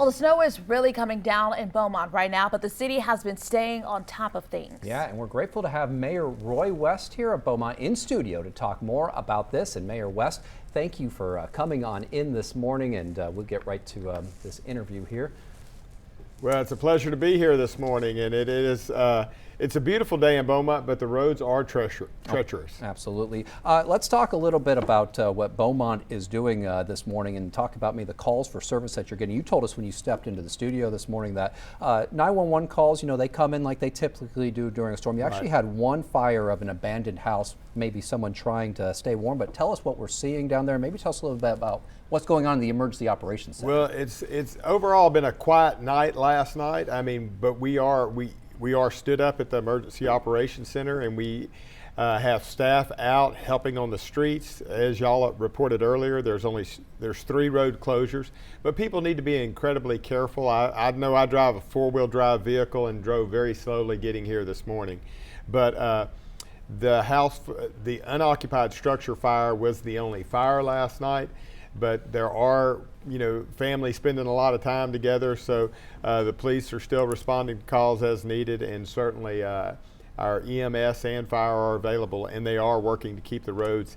Well, the snow is really coming down in Beaumont right now, but the city has been staying on top of things. Yeah, and we're grateful to have Mayor Roy West here of Beaumont in studio to talk more about this. And Mayor West, thank you for coming on in this morning, and we'll get right to this interview here. Well, it's a pleasure to be here this morning, and it's a beautiful day in Beaumont, but the roads are treacherous. Oh, absolutely. Let's talk a little bit about what Beaumont is doing this morning, and talk about maybe the calls for service that you're getting. You told us when you stepped into the studio this morning that 911 calls, they come in like they typically do during a storm. You actually had one fire of an abandoned house, maybe someone trying to stay warm, but tell us what we're seeing down there. Maybe tell us a little bit about what's going on in the Emergency Operations Center. Well, it's overall been a quiet night last night. I mean, but we are stood up at the Emergency Operations Center, and we have staff out helping on the streets. As y'all reported earlier, there's 3 road closures, but people need to be incredibly careful. I know I drive a 4-wheel drive vehicle and drove very slowly getting here this morning, but the unoccupied structure fire was the only fire last night. But there are, families spending a lot of time together, so the police are still responding to calls as needed, and certainly our EMS and fire are available, and they are working to keep the roads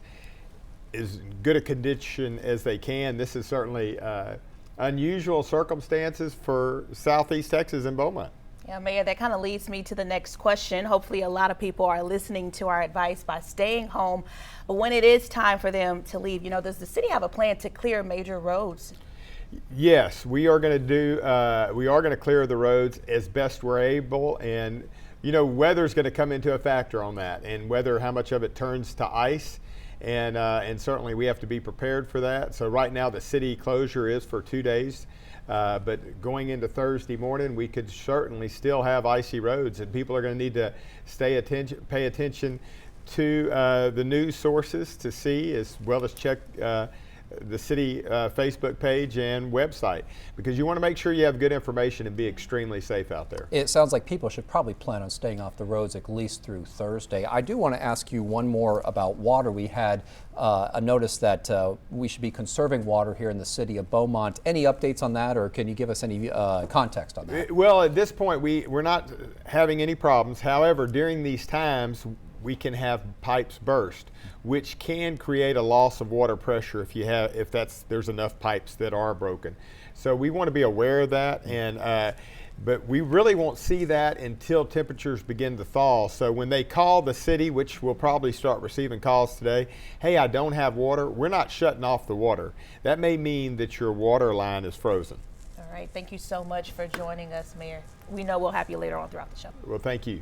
as good a condition as they can. This is certainly unusual circumstances for Southeast Texas and Beaumont. Yeah, Mayor, that kind of leads me to the next question. Hopefully a lot of people are listening to our advice by staying home. But when it is time for them to leave, does the city have a plan to clear major roads? Yes, we are going to clear the roads as best we're able, and weather's going to come into a factor on that, and how much of it turns to ice, and certainly we have to be prepared for that. So right now the city closure is for 2 days. But going into Thursday morning, we could certainly still have icy roads, and people are going to need to pay attention to the news sources to see, as well as check the city Facebook page and website, because you want to make sure you have good information and be extremely safe out there. It sounds like people should probably plan on staying off the roads at least through Thursday. I do want to ask you one more about water. We had a notice that we should be conserving water here in the city of Beaumont. Any updates on that, or can you give us any context on that? Well, at this point, we're not having any problems. However, during these times, we can have pipes burst, which can create a loss of water pressure if there's enough pipes that are broken. So we want to be aware of that, and but we really won't see that until temperatures begin to thaw. So when they call the city, which we'll probably start receiving calls today, hey, I don't have water, we're not shutting off the water. That may mean that your water line is frozen. All right, thank you so much for joining us, Mayor. We know we'll have you later on throughout the show. Well, thank you.